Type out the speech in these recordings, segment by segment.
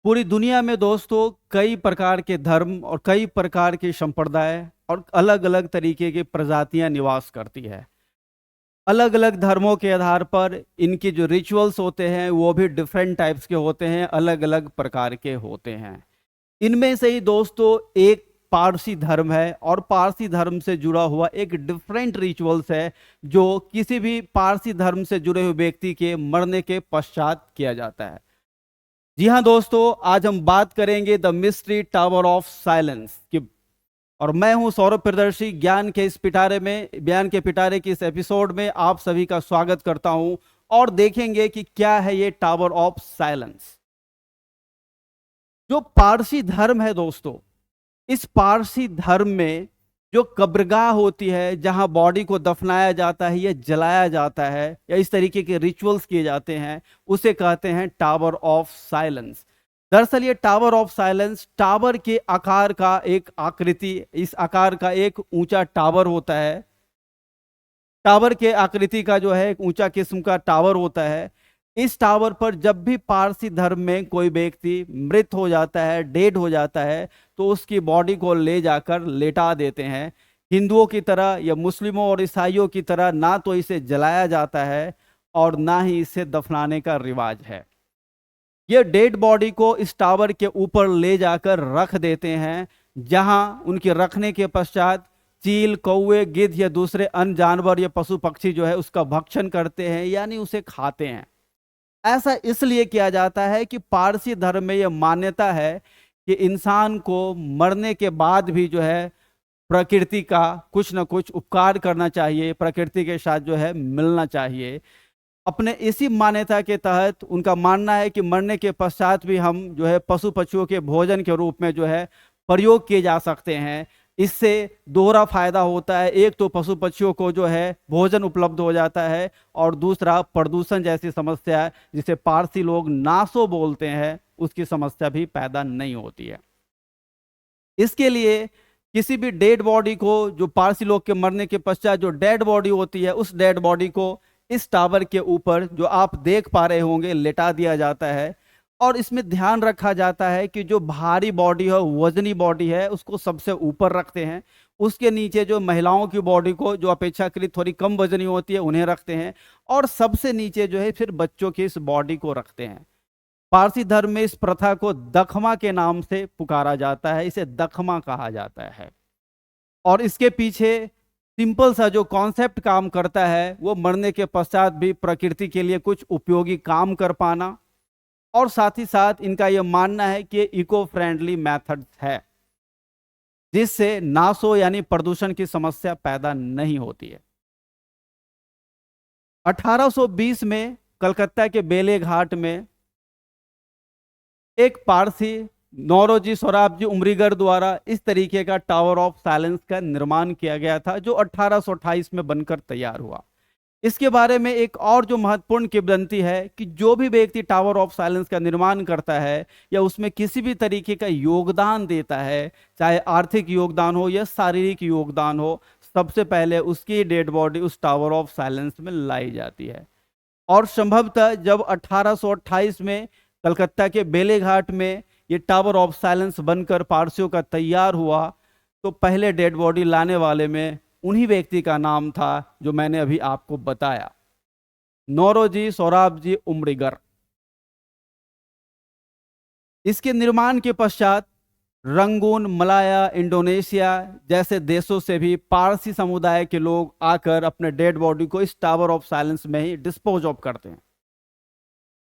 पूरी दुनिया में दोस्तों कई प्रकार के धर्म और कई प्रकार के संप्रदाय और अलग अलग तरीके की प्रजातियां निवास करती है। अलग अलग धर्मों के आधार पर इनके जो रिचुअल्स होते हैं वो भी डिफरेंट टाइप्स के होते हैं, अलग अलग प्रकार के होते हैं। इनमें से ही दोस्तों एक पारसी धर्म है और पारसी धर्म से जुड़ा हुआ एक डिफरेंट रिचुअल्स है जो किसी भी पारसी धर्म से जुड़े हुए व्यक्ति के मरने के पश्चात किया जाता है। जी हाँ दोस्तों, आज हम बात करेंगे the mystery tower of silence की। और मैं हूं सौरभ प्रियदर्शी। ज्ञान के पिटारे की इस एपिसोड में आप सभी का स्वागत करता हूं और देखेंगे कि क्या है ये टावर ऑफ साइलेंस। जो पारसी धर्म है दोस्तों, इस पारसी धर्म में जो कब्रगाह होती है जहां बॉडी को दफनाया जाता है या जलाया जाता है या इस तरीके के रिचुअल्स किए जाते हैं, उसे कहते हैं टावर ऑफ साइलेंस। दरअसल ये टावर ऑफ साइलेंस टावर के आकार का एक आकृति, इस आकार का एक ऊंचा टावर होता है। टावर के आकृति का जो है एक ऊंचा किस्म का टावर होता है। इस टावर पर जब भी पारसी धर्म में कोई व्यक्ति मृत हो जाता है, डेड हो जाता है, तो उसकी बॉडी को ले जाकर लेटा देते हैं। हिंदुओं की तरह या मुस्लिमों और ईसाइयों की तरह ना तो इसे जलाया जाता है और ना ही इसे दफनाने का रिवाज है। ये डेड बॉडी को इस टावर के ऊपर ले जाकर रख देते हैं, जहां उनके रखने के पश्चात चील, कौवे, गिद्ध या दूसरे अन्य जानवर या पशु पक्षी जो है उसका भक्षण करते हैं, यानी उसे खाते हैं। ऐसा इसलिए किया जाता है कि पारसी धर्म में यह मान्यता है कि इंसान को मरने के बाद भी जो है प्रकृति का कुछ न कुछ उपकार करना चाहिए, प्रकृति के साथ जो है मिलना चाहिए। अपने इसी मान्यता के तहत उनका मानना है कि मरने के पश्चात भी हम जो है पशु पक्षियों के भोजन के रूप में जो है प्रयोग किए जा सकते हैं। इससे दोहरा फायदा होता है, एक तो पशु पक्षियों को जो है भोजन उपलब्ध हो जाता है और दूसरा प्रदूषण जैसी समस्या जिसे पारसी लोग नासो बोलते हैं उसकी समस्या भी पैदा नहीं होती है। इसके लिए किसी भी डेड बॉडी को, जो पारसी लोग के मरने के पश्चात जो डेड बॉडी होती है, उस डेड बॉडी को इस टावर के ऊपर जो आप देख पा रहे होंगे लेटा दिया जाता है। और इसमें ध्यान रखा जाता है कि जो भारी बॉडी है, वजनी बॉडी है, उसको सबसे ऊपर रखते हैं। उसके नीचे जो महिलाओं की बॉडी को, जो अपेक्षाकृत थोड़ी कम वजनी होती है, उन्हें रखते हैं। और सबसे नीचे जो है फिर बच्चों की इस बॉडी को रखते हैं। पारसी धर्म में इस प्रथा को दखमा के नाम से पुकारा जाता है, इसे दखमा कहा जाता है। और इसके पीछे सिंपल सा जो कॉन्सेप्ट काम करता है वो मरने के पश्चात भी प्रकृति के लिए कुछ उपयोगी काम कर पाना, और साथ ही साथ इनका यह मानना है कि इको फ्रेंडली मेथड है जिससे नासो यानी प्रदूषण की समस्या पैदा नहीं होती है। 1820 में कलकत्ता के बेले घाट में एक पारसी नौरोजी सोराबजी उमरीगर द्वारा इस तरीके का टावर ऑफ साइलेंस का निर्माण किया गया था, जो 1828 में बनकर तैयार हुआ। इसके बारे में एक और जो महत्वपूर्ण किंवदंती है कि जो भी व्यक्ति टावर ऑफ साइलेंस का निर्माण करता है या उसमें किसी भी तरीके का योगदान देता है, चाहे आर्थिक योगदान हो या शारीरिक योगदान हो, सबसे पहले उसकी डेड बॉडी उस टावर ऑफ साइलेंस में लाई जाती है। और संभवतः जब 1828 में कलकत्ता के बेलेघाट में ये टावर ऑफ साइलेंस बनकर पारसियों का तैयार हुआ, तो पहले डेड बॉडी लाने वाले में उन्हीं व्यक्ति का नाम था जो मैंने अभी आपको बताया, नौरोजी सोराबजी उमरीगर। इसके निर्माण के पश्चात रंगून, मलाया, इंडोनेशिया जैसे देशों से भी पारसी समुदाय के लोग आकर अपने डेड बॉडी को इस टावर ऑफ साइलेंस में ही डिस्पोज ऑफ करते हैं।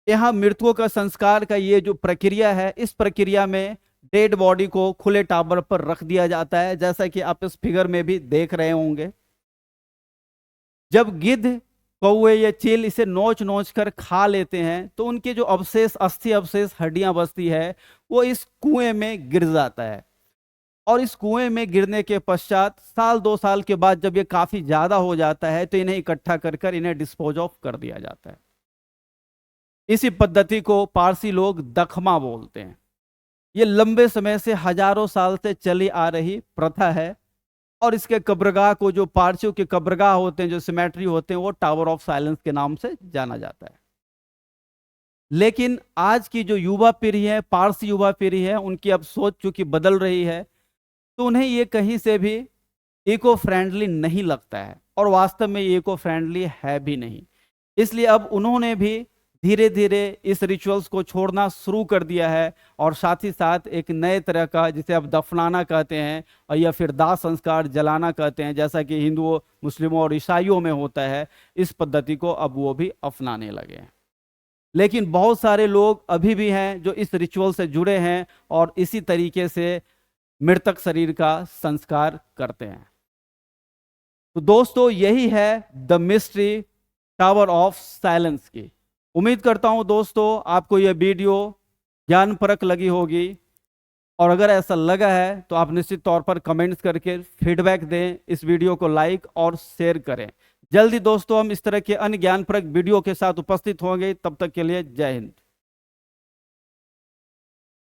यहाँ मृतकों का संस्कार का ये जो प्रक्रिया है, इस प्रक्रिया में डेड बॉडी को खुले टावर पर रख दिया जाता है, जैसा कि आप इस फिगर में भी देख रहे होंगे। जब गिद्ध, कौवे या चील इसे नोच नोच कर खा लेते हैं तो उनके जो अवशेष, अस्थि अवशेष, हड्डियां बचती है, वो इस कुएं में गिर जाता है। और इस कुएं में गिरने के पश्चात साल 2 साल के बाद जब ये काफी ज्यादा हो जाता है तो इन्हें इकट्ठा कर इन्हें डिस्पोज ऑफ कर दिया जाता है। इसी पद्धति को पारसी लोग दखमा बोलते हैं। ये लंबे समय से, हजारों साल से चली आ रही प्रथा है। और इसके कब्रगाह को, जो पारसियों के कब्रगाह होते हैं, जो सिमेट्री होते हैं, वो टावर ऑफ साइलेंस के नाम से जाना जाता है। लेकिन आज की जो युवा पीढ़ी है, पारसी युवा पीढ़ी है, उनकी अब सोच चूंकि बदल रही है, तो उन्हें ये कहीं से भी इको फ्रेंडली नहीं लगता है, और वास्तव में ये इको फ्रेंडली है भी नहीं। इसलिए अब उन्होंने भी धीरे धीरे इस रिचुअल्स को छोड़ना शुरू कर दिया है, और साथ ही साथ एक नए तरह का, जिसे अब दफनाना कहते हैं और या फिर दाह संस्कार जलाना कहते हैं, जैसा कि हिंदुओं, मुस्लिमों और ईसाइयों में होता है, इस पद्धति को अब वो भी अपनाने लगे हैं। लेकिन बहुत सारे लोग अभी भी हैं जो इस रिचुअल से जुड़े हैं और इसी तरीके से मृतक शरीर का संस्कार करते हैं। तो दोस्तों, यही है the mystery tower of silence की। उम्मीद करता हूं दोस्तों आपको यह वीडियो ज्ञानपरक लगी होगी, और अगर ऐसा लगा है तो आप निश्चित तौर पर कमेंट्स करके फीडबैक दें, इस वीडियो को लाइक और शेयर करें। जल्दी दोस्तों हम इस तरह के अन्य ज्ञानप्रद वीडियो के साथ उपस्थित होंगे, तब तक के लिए जय हिंद।